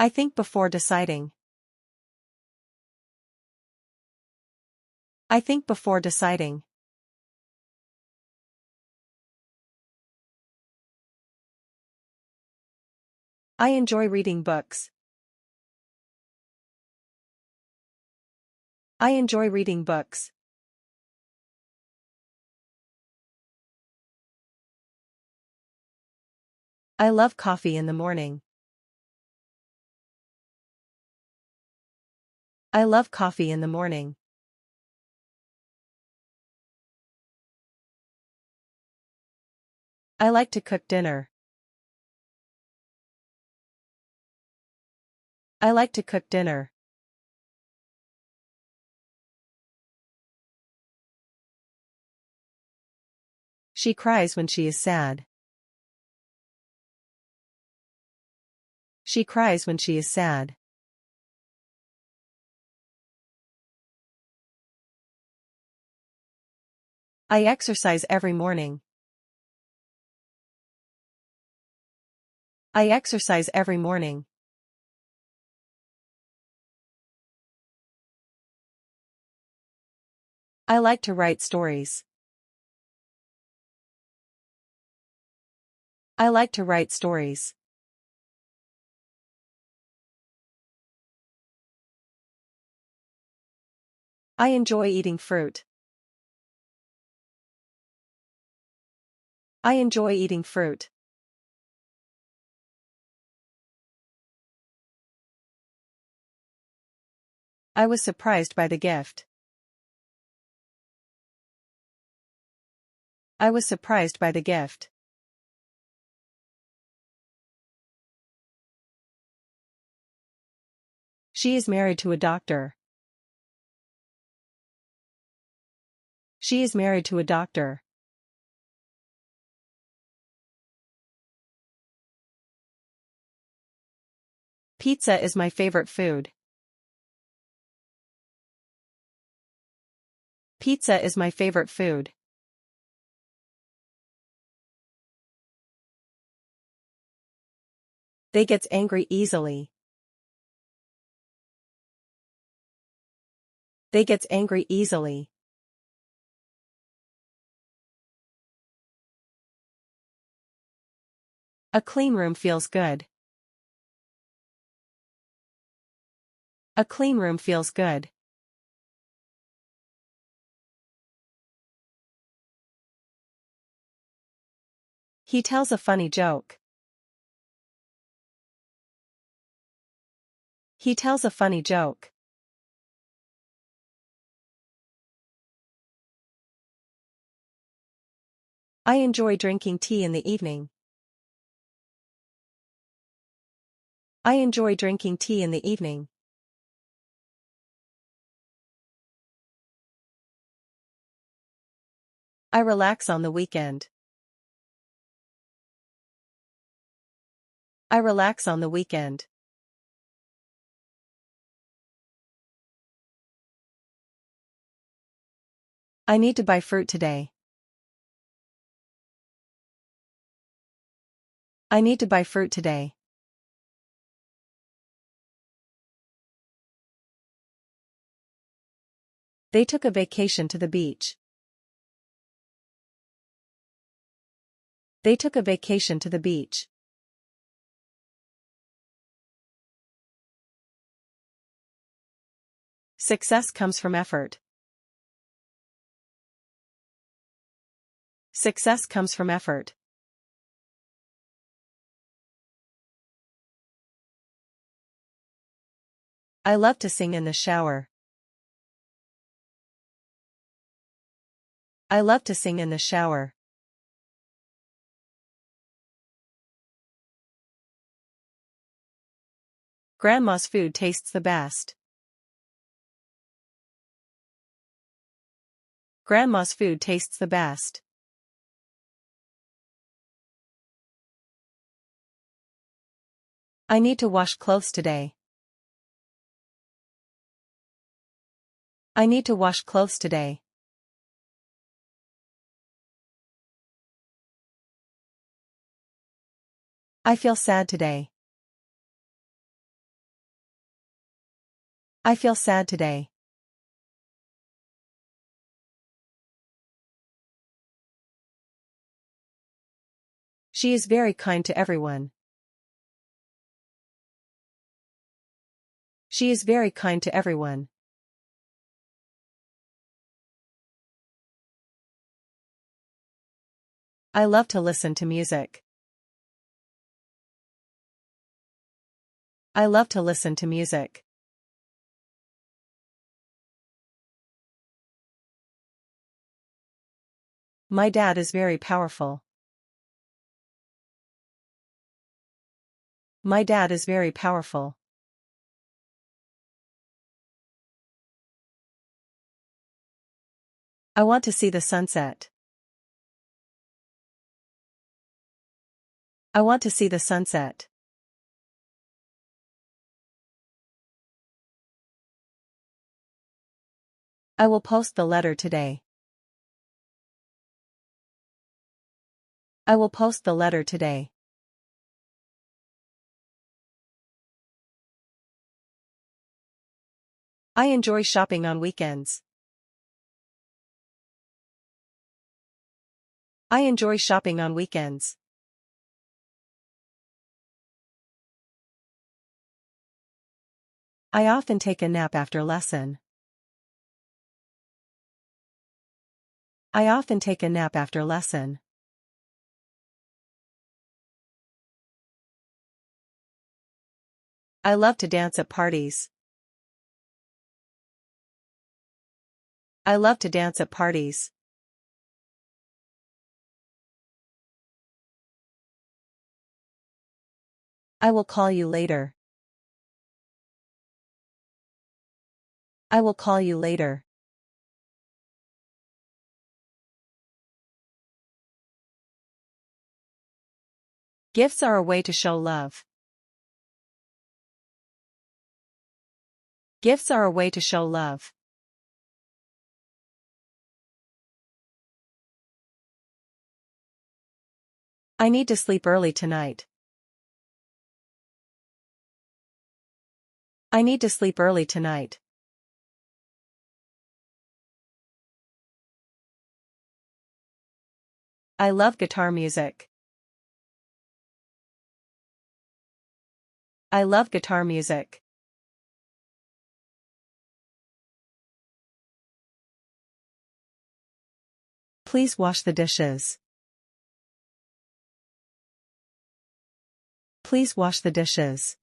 I think before deciding. I think before deciding. I enjoy reading books. I enjoy reading books. I love coffee in the morning. I love coffee in the morning. I like to cook dinner. I like to cook dinner. She cries when she is sad. She cries when she is sad. I exercise every morning. I exercise every morning. I like to write stories. I like to write stories. I enjoy eating fruit. I enjoy eating fruit. I was surprised by the gift. I was surprised by the gift. She is married to a doctor. She is married to a doctor. Pizza is my favorite food. Pizza is my favorite food. They gets angry easily. They gets angry easily. A clean room feels good. A clean room feels good. He tells a funny joke. He tells a funny joke. I enjoy drinking tea in the evening. I enjoy drinking tea in the evening. I relax on the weekend. I relax on the weekend. I need to buy fruit today. I need to buy fruit today. They took a vacation to the beach. They took a vacation to the beach. Success comes from effort. Success comes from effort. I love to sing in the shower. I love to sing in the shower. Grandma's food tastes the best. Grandma's food tastes the best. I need to wash clothes today. I need to wash clothes today. I feel sad today. I feel sad today. She is very kind to everyone. She is very kind to everyone. I love to listen to music. I love to listen to music. My dad is very powerful. My dad is very powerful. I want to see the sunset. I want to see the sunset. I will post the letter today. I will post the letter today. I enjoy shopping on weekends. I enjoy shopping on weekends. I often take a nap after lesson. I often take a nap after lesson. I love to dance at parties. I love to dance at parties. I will call you later. I will call you later. Gifts are a way to show love. Gifts are a way to show love. I need to sleep early tonight. I need to sleep early tonight. I love guitar music. I love guitar music. Please wash the dishes. Please wash the dishes.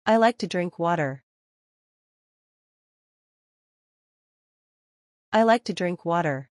I like to drink water. I like to drink water.